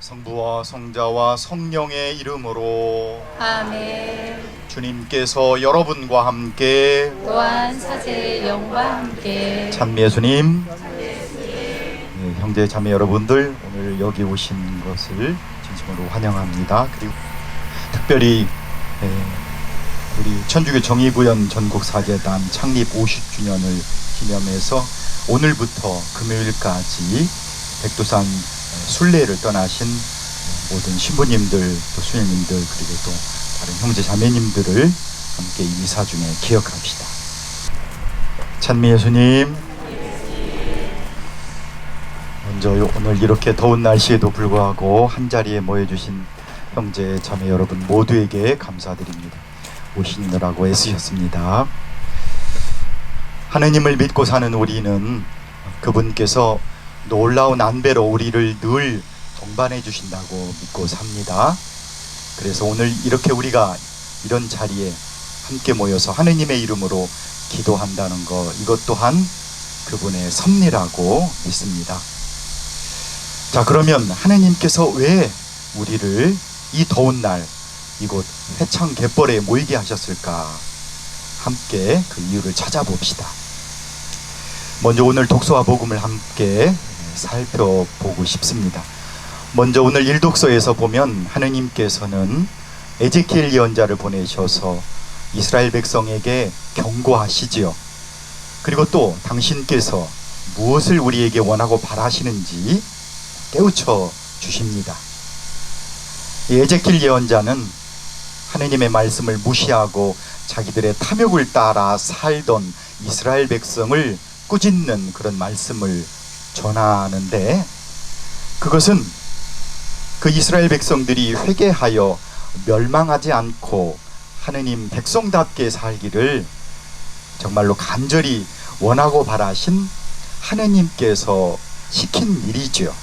성부와 성자와 성령의 이름으로 아멘. 주님께서 여러분과 함께 또한 사제의 영과 함께 찬미 예수님, 형제 자매 여러분들, 오늘 여기 오신 것을 진심으로 환영합니다. 그리고 특별히 우리 천주교 정의구현 전국사제단 창립 50주년을 기념해서 오늘부터 금요일까지 백두산 순례를 떠나신 모든 신부님들, 또 수녀님들, 그리고 또 다른 형제 자매님들을 함께 이 미사 중에 기억합시다. 찬미 예수님, 먼저 오늘 이렇게 더운 날씨에도 불구하고 한자리에 모여주신 형제 자매 여러분 모두에게 감사드립니다. 오시느라고 애쓰셨습니다. 하느님을 믿고 사는 우리는 그분께서 놀라운 안배로 우리를 늘 동반해 주신다고 믿고 삽니다. 그래서 오늘 이렇게 우리가 이런 자리에 함께 모여서 하느님의 이름으로 기도한다는 것, 이것 또한 그분의 섭리라고 믿습니다. 자, 그러면 하느님께서 왜 우리를 이 더운 날 이곳 회창 갯벌에 모이게 하셨을까? 함께 그 이유를 찾아봅시다. 먼저 오늘 독서와 복음을 함께 살펴보고 싶습니다. 먼저 오늘 일독서에서 보면 하느님께서는 에제키엘 예언자를 보내셔서 이스라엘 백성에게 경고하시지요. 그리고 또 당신께서 무엇을 우리에게 원하고 바라시는지 깨우쳐 주십니다. 이 에제키엘 예언자는 하느님의 말씀을 무시하고 자기들의 탐욕을 따라 살던 이스라엘 백성을 꾸짖는 그런 말씀을 전하는데, 그것은 그 이스라엘 백성들이 회개하여 멸망하지 않고 하느님 백성답게 살기를 정말로 간절히 원하고 바라신 하느님께서 시킨 일이죠.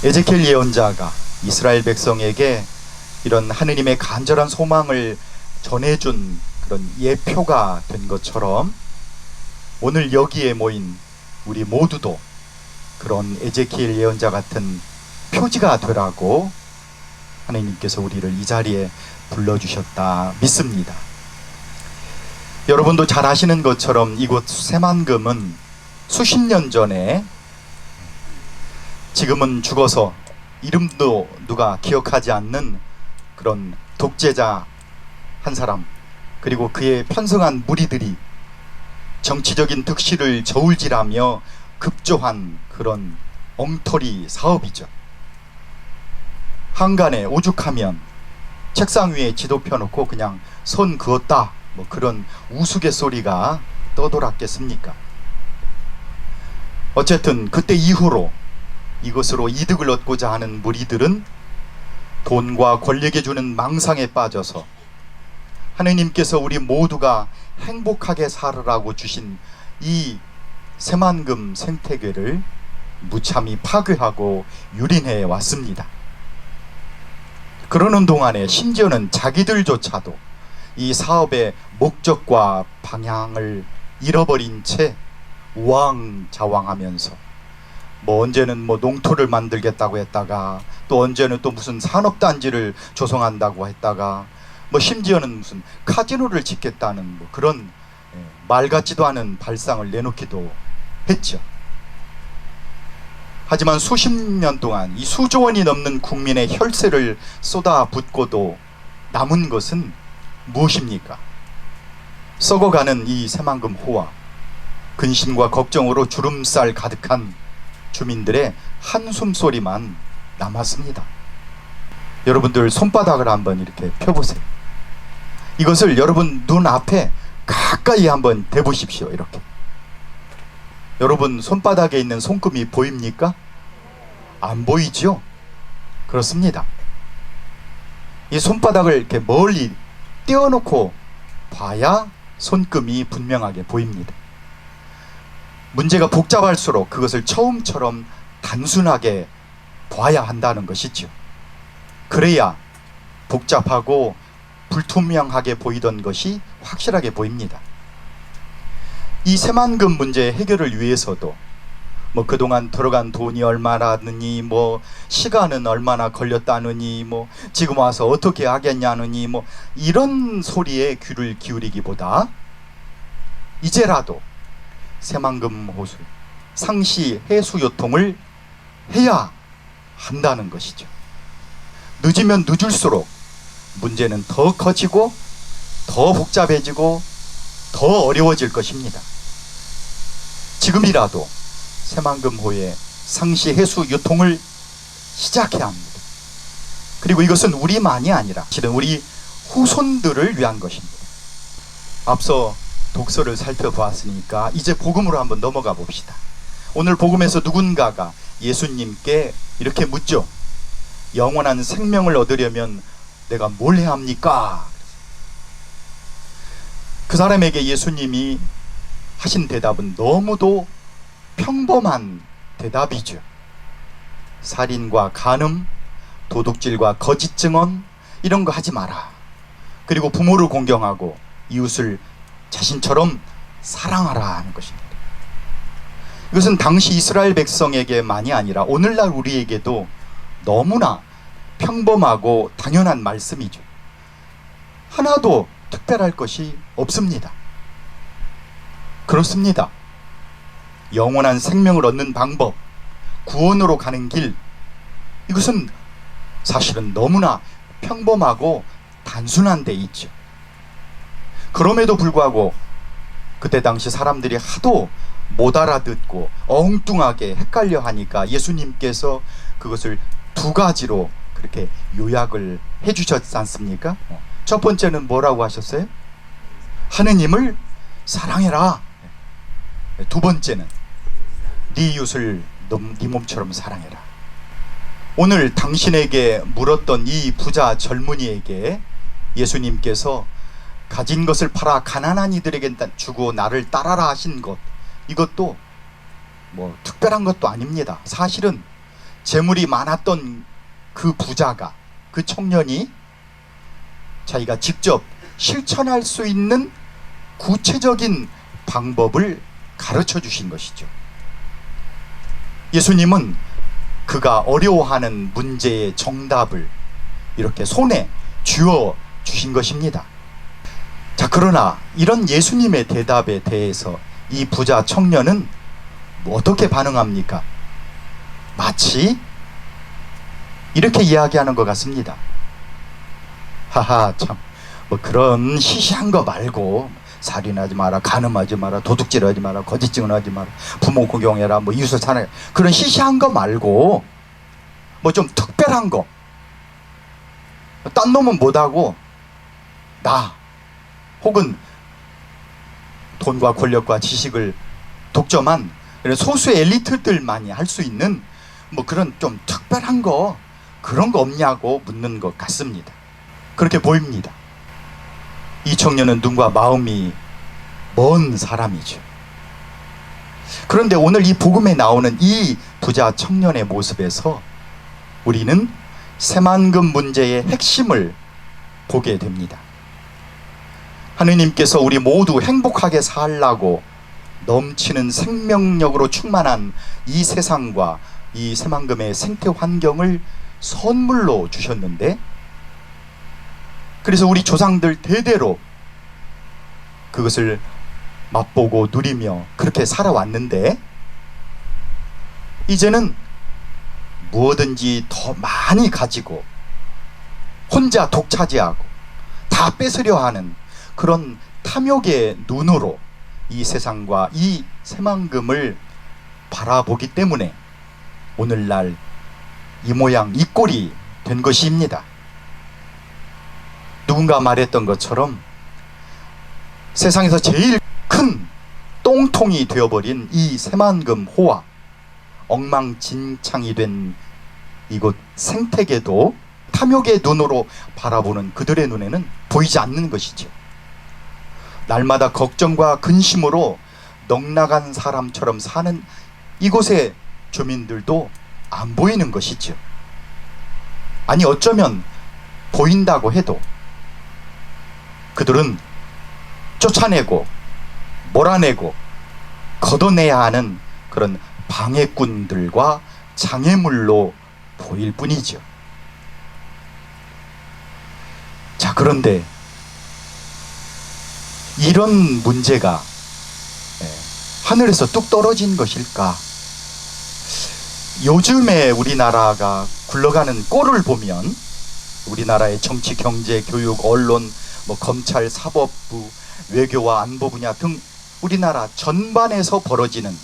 에제키엘 예언자가 이스라엘 백성에게 이런 하느님의 간절한 소망을 전해준 그런 예표가 된 것처럼 오늘 여기에 모인 우리 모두도 그런 에제키엘 예언자 같은 표지가 되라고 하나님께서 우리를 이 자리에 불러주셨다 믿습니다. 여러분도 잘 아시는 것처럼 이곳 새만금은 수십 년 전에, 지금은 죽어서 이름도 누가 기억하지 않는 그런 독재자 한 사람, 그리고 그의 편성한 무리들이 정치적인 득실을 저울질하며 급조한 그런 엉터리 사업이죠. 한간에 오죽하면 책상 위에 지도 펴놓고 그냥 손 그었다, 뭐 그런 우스갯소리가 떠돌았겠습니까? 어쨌든 그때 이후로 이것으로 이득을 얻고자 하는 무리들은 돈과 권력에 주는 망상에 빠져서 하느님께서 우리 모두가 행복하게 살으라고 주신 이 새만금 생태계를 무참히 파괴하고 유린해 왔습니다. 그러는 동안에 심지어는 자기들조차도 이 사업의 목적과 방향을 잃어버린 채 우왕좌왕하면서 언제는 농토를 만들겠다고 했다가, 또 언제는 또 무슨 산업단지를 조성한다고 했다가, 심지어는 무슨 카지노를 짓겠다는 그런 말 같지도 않은 발상을 내놓기도 했죠. 하지만 수십 년 동안 이 수조 원이 넘는 국민의 혈세를 쏟아붓고도 남은 것은 무엇입니까? 썩어가는 이 새만금 호와 근심과 걱정으로 주름살 가득한 주민들의 한숨 소리만 남았습니다. 여러분들 손바닥을 한번 이렇게 펴보세요. 이것을 여러분 눈앞에 가까이 한번 대보십시오. 이렇게. 여러분 손바닥에 있는 손금이 보입니까? 안 보이죠? 그렇습니다. 이 손바닥을 이렇게 멀리 떼어놓고 봐야 손금이 분명하게 보입니다. 문제가 복잡할수록 그것을 처음처럼 단순하게 봐야 한다는 것이죠. 그래야 복잡하고 불투명하게 보이던 것이 확실하게 보입니다. 이 새만금 문제 해결을 위해서도 뭐 그동안 들어간 돈이 얼마라느니, 뭐 시간은 얼마나 걸렸다느니, 뭐 지금 와서 어떻게 하겠냐느니, 뭐 이런 소리에 귀를 기울이기보다 이제라도 새만금 호수 상시 해수 요통을 해야 한다는 것이죠. 늦으면 늦을수록 문제는 더 커지고 더 복잡해지고 더 어려워질 것입니다. 지금이라도 새만금호의 상시 해수 유통을 시작해야 합니다. 그리고 이것은 우리만이 아니라 실은 우리 후손들을 위한 것입니다. 앞서 독서를 살펴보았으니까 이제 복음으로 한번 넘어가 봅시다. 오늘 복음에서 누군가가 예수님께 이렇게 묻죠. 영원한 생명을 얻으려면 내가 뭘 해야 합니까? 그 사람에게 예수님이 하신 대답은 너무도 평범한 대답이죠. 살인과 간음, 도둑질과 거짓 증언 이런 거 하지 마라. 그리고 부모를 공경하고 이웃을 자신처럼 사랑하라 하는 것입니다. 이것은 당시 이스라엘 백성에게만이 아니라 오늘날 우리에게도 너무나 평범하고 당연한 말씀이죠. 하나도 특별할 것이 없습니다. 그렇습니다. 영원한 생명을 얻는 방법, 구원으로 가는 길, 이것은 사실은 너무나 평범하고 단순한 데 있죠. 그럼에도 불구하고 그때 당시 사람들이 하도 못 알아듣고 엉뚱하게 헷갈려 하니까 예수님께서 그것을 두 가지로 그렇게 요약을 해주셨지 않습니까? 첫 번째는 뭐라고 하셨어요? 하느님을 사랑해라. 두 번째는 네 이웃을 네 몸처럼 사랑해라. 오늘 당신에게 물었던 이 부자 젊은이에게 예수님께서 가진 것을 팔아 가난한 이들에게 주고 나를 따라라 하신 것, 이것도 뭐 특별한 것도 아닙니다. 사실은 재물이 많았던 그 부자가, 그 청년이 자기가 직접 실천할 수 있는 구체적인 방법을 가르쳐 주신 것이죠. 예수님은 그가 어려워하는 문제의 정답을 이렇게 손에 쥐어 주신 것입니다. 자, 그러나 이런 예수님의 대답에 대해서 이 부자 청년은 어떻게 반응합니까? 마치 이렇게 이야기하는 것 같습니다. 하하, 참, 뭐 그런 시시한 거 말고 살인하지 마라, 간음하지 마라, 도둑질하지 마라, 거짓 증언하지 마라, 부모 공경해라, 뭐 이웃을 사랑해, 그런 시시한 거 말고 뭐 좀 특별한 거, 딴 놈은 못하고 나 혹은 돈과 권력과 지식을 독점한 소수의 엘리트들만이 할 수 있는 뭐 그런 좀 특별한 거, 그런 거 없냐고 묻는 것 같습니다. 그렇게 보입니다. 이 청년은 눈과 마음이 먼 사람이죠. 그런데 오늘 이 복음에 나오는 이 부자 청년의 모습에서 우리는 새만금 문제의 핵심을 보게 됩니다. 하느님께서 우리 모두 행복하게 살라고 넘치는 생명력으로 충만한 이 세상과 이 새만금의 생태 환경을 선물로 주셨는데, 그래서 우리 조상들 대대로 그것을 맛보고 누리며 그렇게 살아왔는데, 이제는 무엇든지 더 많이 가지고 혼자 독차지하고 다 뺏으려 하는 그런 탐욕의 눈으로 이 세상과 이 새만금을 바라보기 때문에 오늘날 이 모양 이 꼴이 된 것입니다. 누군가 말했던 것처럼 세상에서 제일 큰 똥통이 되어버린 이 새만금 호와 엉망진창이 된 이곳 생태계도 탐욕의 눈으로 바라보는 그들의 눈에는 보이지 않는 것이죠. 날마다 걱정과 근심으로 넉나간 사람처럼 사는 이곳의 주민들도 안 보이는 것이죠. 아니, 어쩌면 보인다고 해도 그들은 쫓아내고 몰아내고 걷어내야 하는 그런 방해꾼들과 장애물로 보일 뿐이죠. 자, 그런데 이런 문제가 하늘에서 뚝 떨어진 것일까? 요즘에 우리나라가 굴러가는 꼴을 보면 우리나라의 정치, 경제, 교육, 언론, 검찰, 사법부, 외교와 안보 분야 등 우리나라 전반에서 벌어지는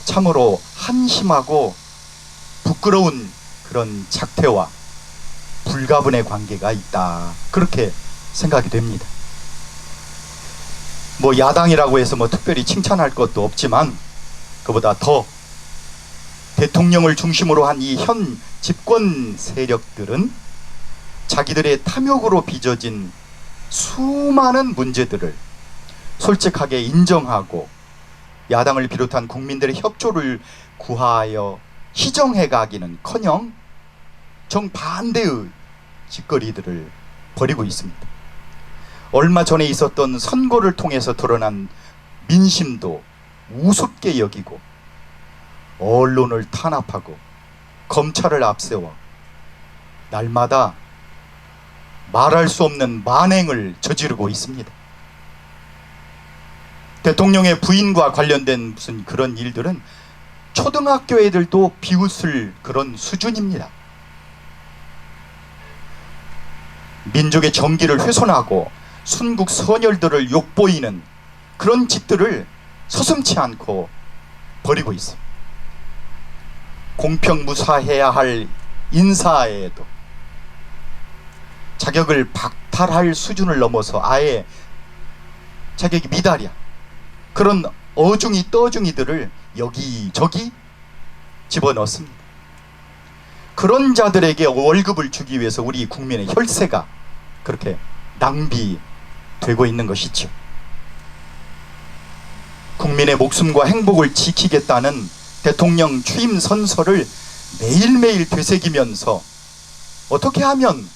참으로 한심하고 부끄러운 그런 작태와 불가분의 관계가 있다, 그렇게 생각이 됩니다. 야당이라고 해서 특별히 칭찬할 것도 없지만 그보다 더 대통령을 중심으로 한 이 현 집권 세력들은 자기들의 탐욕으로 빚어진 수많은 문제들을 솔직하게 인정하고 야당을 비롯한 국민들의 협조를 구하여 희정해 가기는커녕 정반대의 짓거리들을 벌이고 있습니다. 얼마 전에 있었던 선거를 통해서 드러난 민심도 우습게 여기고 언론을 탄압하고 검찰을 앞세워 날마다 말할 수 없는 만행을 저지르고 있습니다. 대통령의 부인과 관련된 무슨 그런 일들은 초등학교 애들도 비웃을 그런 수준입니다. 민족의 정기를 훼손하고 순국 선열들을 욕보이는 그런 짓들을 서슴지 않고 벌이고 있습니다. 공평무사해야 할 인사에도 자격을 박탈할 수준을 넘어서 아예 자격이 미달이야, 그런 어중이 떠중이들을 여기저기 집어넣습니다. 그런 자들에게 월급을 주기 위해서 우리 국민의 혈세가 그렇게 낭비되고 있는 것이죠. 국민의 목숨과 행복을 지키겠다는 대통령 취임 선서를 매일매일 되새기면서 어떻게 하면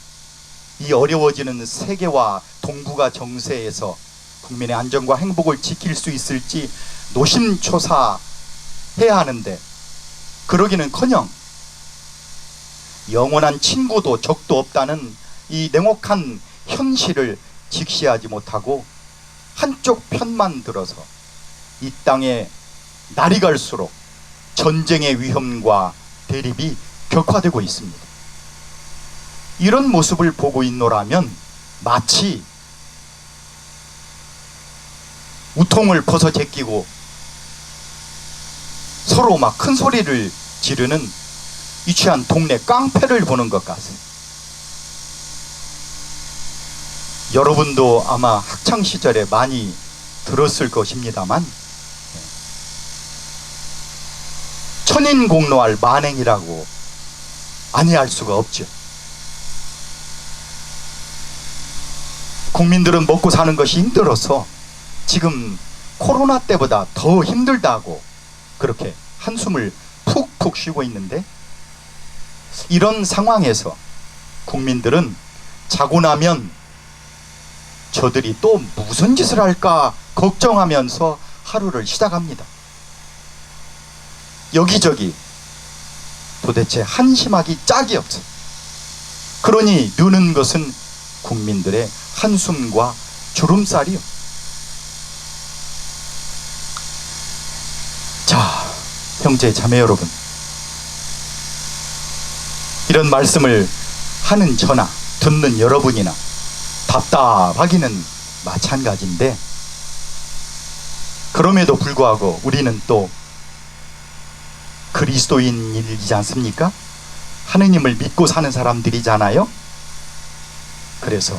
이 어려워지는 세계와 동북아 정세에서 국민의 안전과 행복을 지킬 수 있을지 노심초사해야 하는데, 그러기는커녕 영원한 친구도 적도 없다는 이 냉혹한 현실을 직시하지 못하고 한쪽 편만 들어서 이 땅에 날이 갈수록 전쟁의 위험과 대립이 격화되고 있습니다. 이런 모습을 보고 있노라면 마치 우통을 벗어 제끼고 서로 막 큰 소리를 지르는 유치한 동네 깡패를 보는 것 같아요. 여러분도 아마 학창시절에 많이 들었을 것입니다만 천인공노할 만행이라고 아니할 수가 없죠. 국민들은 먹고 사는 것이 힘들어서 지금 코로나 때보다 더 힘들다고 그렇게 한숨을 푹푹 쉬고 있는데, 이런 상황에서 국민들은 자고 나면 저들이 또 무슨 짓을 할까 걱정하면서 하루를 시작합니다. 여기저기 도대체 한심하기 짝이 없어. 그러니 누는 것은 국민들의 한숨과 주름살이요. 자, 형제 자매 여러분, 이런 말씀을 하는 저나 듣는 여러분이나 답답하기는 마찬가지인데, 그럼에도 불구하고 우리는 또 그리스도인이지 않습니까? 하느님을 믿고 사는 사람들이잖아요. 그래서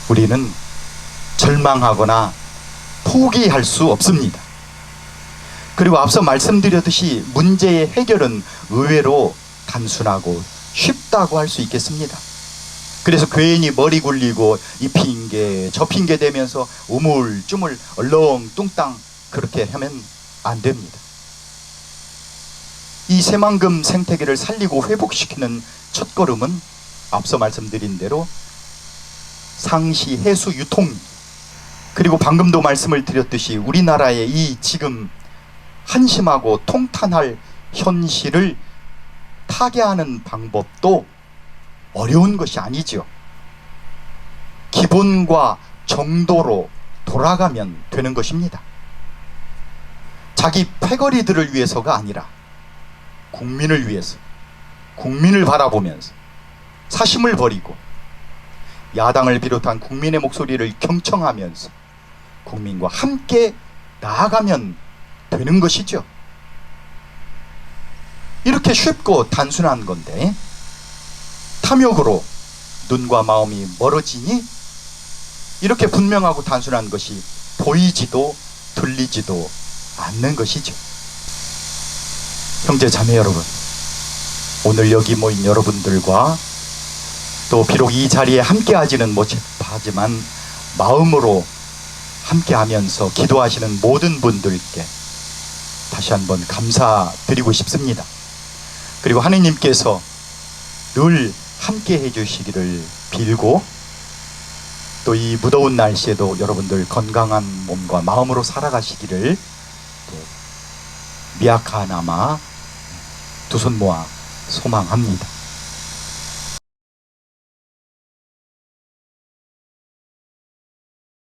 우리는 절망하거나 포기할 수 없습니다. 그리고 앞서 말씀드렸듯이 문제의 해결은 의외로 단순하고 쉽다고 할 수 있겠습니다. 그래서 괜히 머리 굴리고 이 핑계 저 핑계 대면서 우물쭈물 얼렁뚱땅 그렇게 하면 안 됩니다. 이 새만금 생태계를 살리고 회복시키는 첫걸음은 앞서 말씀드린 대로 상시, 해수, 유통, 그리고 방금도 말씀을 드렸듯이 우리나라의 이 지금 한심하고 통탄할 현실을 타개하는 방법도 어려운 것이 아니죠. 기본과 정도로 돌아가면 되는 것입니다. 자기 패거리들을 위해서가 아니라 국민을 위해서, 국민을 바라보면서 사심을 버리고 야당을 비롯한 국민의 목소리를 경청하면서 국민과 함께 나아가면 되는 것이죠. 이렇게 쉽고 단순한 건데 탐욕으로 눈과 마음이 멀어지니 이렇게 분명하고 단순한 것이 보이지도 들리지도 않는 것이죠. 형제 자매 여러분, 오늘 여기 모인 여러분들과 또 비록 이 자리에 함께 하지는 못하지만 마음으로 함께 하면서 기도하시는 모든 분들께 다시 한번 감사드리고 싶습니다. 그리고 하느님께서 늘 함께 해주시기를 빌고 또 이 무더운 날씨에도 여러분들 건강한 몸과 마음으로 살아가시기를 또 미약하나마 두 손 모아 소망합니다.